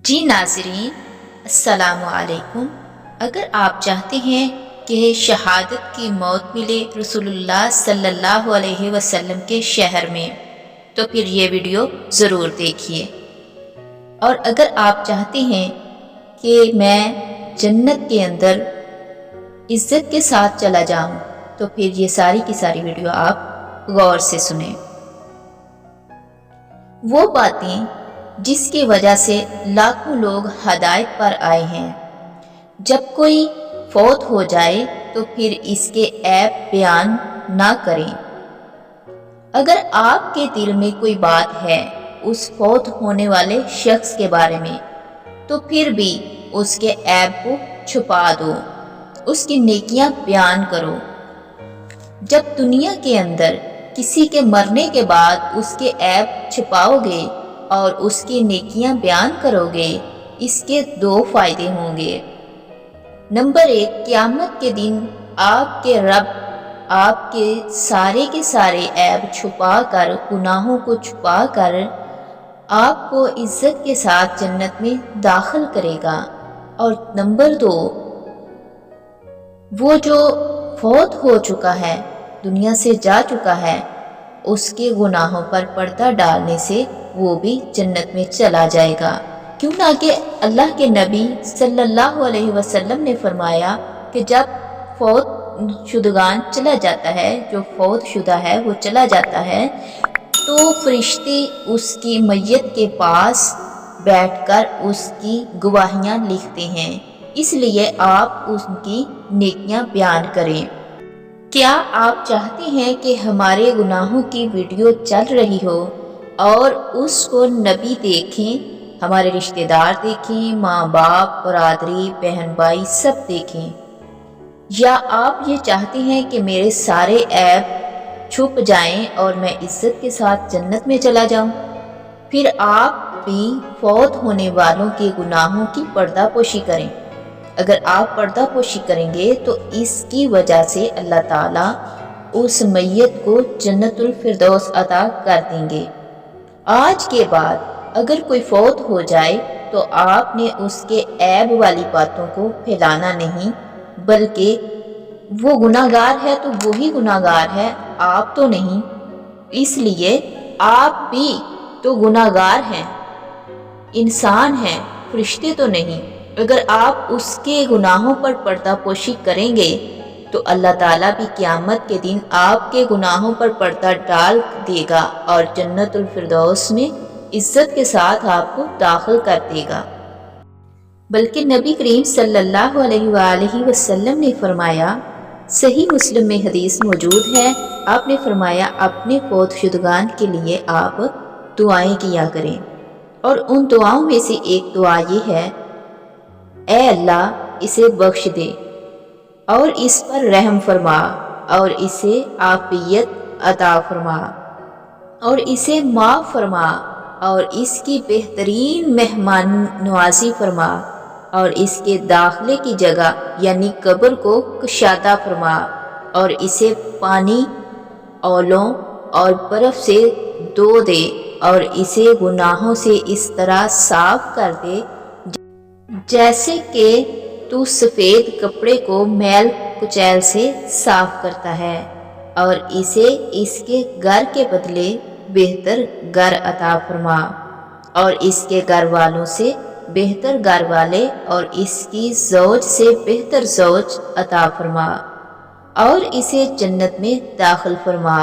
جی ناظرین، السلام علیکم۔ اگر آپ چاہتے ہیں کہ شہادت کی موت ملے رسول اللہ صلی اللہ علیہ وسلم کے شہر میں، تو پھر یہ ویڈیو ضرور دیکھیے۔ اور اگر آپ چاہتے ہیں کہ میں جنت کے اندر عزت کے ساتھ چلا جاؤں، تو پھر یہ ساری کی ساری ویڈیو آپ غور سے سنیں۔ وہ باتیں جس کی وجہ سے لاکھوں لوگ ہدایت پر آئے ہیں۔ جب کوئی فوت ہو جائے تو پھر اس کے عیب بیان نہ کریں۔ اگر آپ کے دل میں کوئی بات ہے اس فوت ہونے والے شخص کے بارے میں، تو پھر بھی اس کے عیب کو چھپا دو، اس کی نیکیاں بیان کرو۔ جب دنیا کے اندر کسی کے مرنے کے بعد اس کے عیب چھپاؤ گے اور اس کی نیکیاں بیان کرو گے، اس کے دو فائدے ہوں گے۔ نمبر 1، قیامت کے دن آپ کے رب آپ کے سارے عیب چھپا کر، گناہوں کو چھپا کر آپ کو عزت کے ساتھ جنت میں داخل کرے گا۔ اور نمبر 2، وہ جو فوت ہو چکا ہے، دنیا سے جا چکا ہے، اس کے گناہوں پر پردہ ڈالنے سے وہ بھی جنت میں چلا جائے گا۔ کیوں نہ کہ اللہ کے نبی صلی اللہ علیہ وسلم نے فرمایا کہ جب فوت شدگان چلا جاتا ہے، جو فوت شدہ ہے وہ چلا جاتا ہے، تو فرشتے اس کی میت کے پاس بیٹھ کر اس کی گواہیاں لکھتے ہیں۔ اس لیے آپ اس کی نیکیاں بیان کریں۔ کیا آپ چاہتے ہیں کہ ہمارے گناہوں کی ویڈیو چل رہی ہو اور اس کو نبی دیکھیں، ہمارے رشتہ دار دیکھیں، ماں باپ، برادری، بہن بھائی سب دیکھیں؟ یا آپ یہ چاہتے ہیں کہ میرے سارے عیب چھپ جائیں اور میں عزت کے ساتھ جنت میں چلا جاؤں؟ پھر آپ بھی فوت ہونے والوں کے گناہوں کی پردہ پوشی کریں۔ اگر آپ پردہ پوشی کریں گے تو اس کی وجہ سے اللہ تعالیٰ اس میت کو جنت الفردوس عطا کر دیں گے۔ آج کے بعد اگر کوئی فوت ہو جائے تو آپ نے اس کے عیب والی باتوں کو پھیلانا نہیں، بلکہ وہ گناہ گار ہے تو وہی گناہ گار ہے، آپ تو نہیں۔ اس لیے آپ بھی تو گناہ گار ہیں، انسان ہیں، فرشتے تو نہیں۔ اگر آپ اس کے گناہوں پر پردہ پوشی کریں گے تو اللہ تعالیٰ بھی قیامت کے دن آپ کے گناہوں پر پردہ ڈال دے گا اور جنت الفردوس میں عزت کے ساتھ آپ کو داخل کر دے گا۔ بلکہ نبی کریم صلی اللہ علیہ وآلہ وسلم نے فرمایا، صحیح مسلم میں حدیث موجود ہے، آپ نے فرمایا اپنے فوت شدگان کے لیے آپ دعائیں کیا کریں، اور ان دعاؤں میں سے ایک دعا یہ ہے، اے اللہ اسے بخش دے اور اس پر رحم فرما اور اسے عافیت عطا فرما اور اسے معاف فرما اور اس کی بہترین مہمان نوازی فرما اور اس کے داخلے کی جگہ یعنی قبر کو کشادہ فرما اور اسے پانی، اولوں اور برف سے دھو دے اور اسے گناہوں سے اس طرح صاف کر دے جیسے کہ تو سفید کپڑے کو میل کچیل سے صاف کرتا ہے، اور اسے اس کے گھر کے بدلے بہتر گھر عطا فرما اور اس کے گھر والوں سے بہتر گھر والے اور اس کی زوج سے بہتر زوج عطا فرما اور اسے جنت میں داخل فرما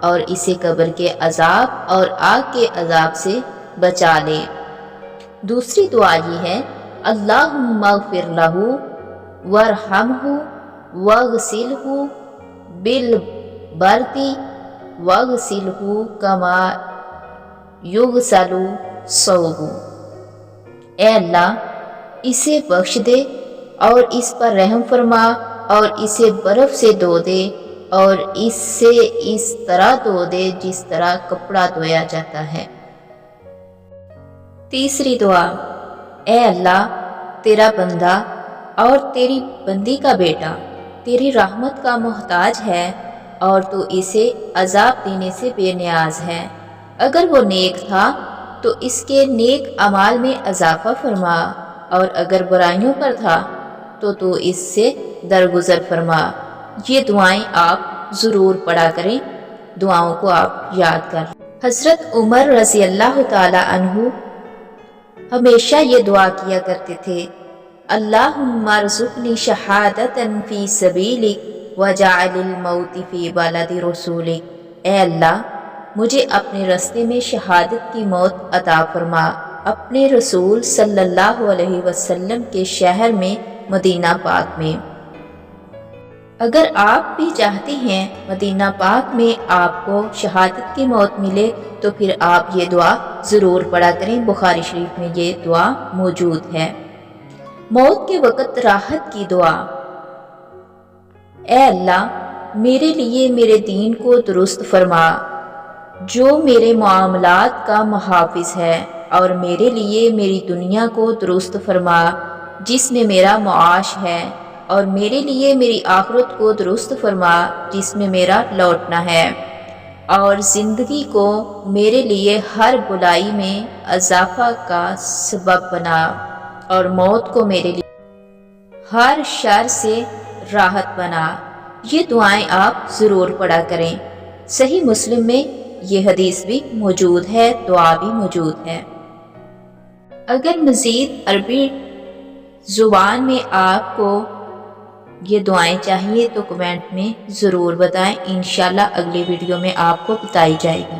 اور اسے قبر کے عذاب اور آگ کے عذاب سے بچا لے۔ دوسری دعا یہ ہے، اللہم اغفر لہ وارحمہ واغسلہ بالبرد واغسلہ کما یغسل الثوب۔ اے اللہ اسے بخش دے اور اس پر رحم فرما اور اسے برف سے دھو دے اور اس سے اس طرح دھو دے جس طرح کپڑا دھویا جاتا ہے۔ تیسری دعا، اے اللہ تیرا بندہ اور تیری بندی کا بیٹا تیری رحمت کا محتاج ہے اور تو اسے عذاب دینے سے بے نیاز ہے۔ اگر وہ نیک تھا تو اس کے نیک اعمال میں اضافہ فرما، اور اگر برائیوں پر تھا تو اس سے درگزر فرما۔ یہ دعائیں آپ ضرور پڑھا کریں، دعاؤں کو آپ یاد کر لیں۔ حضرت عمر رضی اللہ تعالی عنہ ہمیشہ یہ دعا کیا کرتے تھے، اللہم ارزقنی شہادتا فی سبیلک وجعل الموت فی بلد رسولک۔ اے اللہ، مجھے اپنے راستے میں شہادت کی موت عطا فرما، اپنے رسول صلی اللہ علیہ وسلم کے شہر میں مدینہ پاک میں۔ اگر آپ بھی چاہتے ہیں مدینہ پاک میں آپ کو شہادت کی موت ملے تو پھر آپ یہ دعا ضرور پڑھا کریں، بخاری شریف میں یہ دعا موجود ہے۔ موت کے وقت راحت کی دعا۔ اے اللہ، میرے لیے میرے دین کو درست فرما، جو میرے معاملات کا محافظ ہے، اور میرے لیے میری دنیا کو درست فرما جس میں میرا معاش ہے، اور میرے لیے میری آخرت کو درست فرما جس میں میرا لوٹنا ہے، اور زندگی کو میرے لیے ہر بلائی میں اضافہ کا سبب بنا، اور موت کو میرے لیے ہر شر سے راحت بنا۔ یہ دعائیں آپ ضرور پڑھا کریں۔ صحیح مسلم میں یہ حدیث بھی موجود ہے، دعا بھی موجود ہے۔ اگر مزید عربی زبان میں آپ کو یہ دعائیں چاہیے تو کمنٹ میں ضرور بتائیں، انشاءاللہ اگلی ویڈیو میں آپ کو بتائی جائے گی۔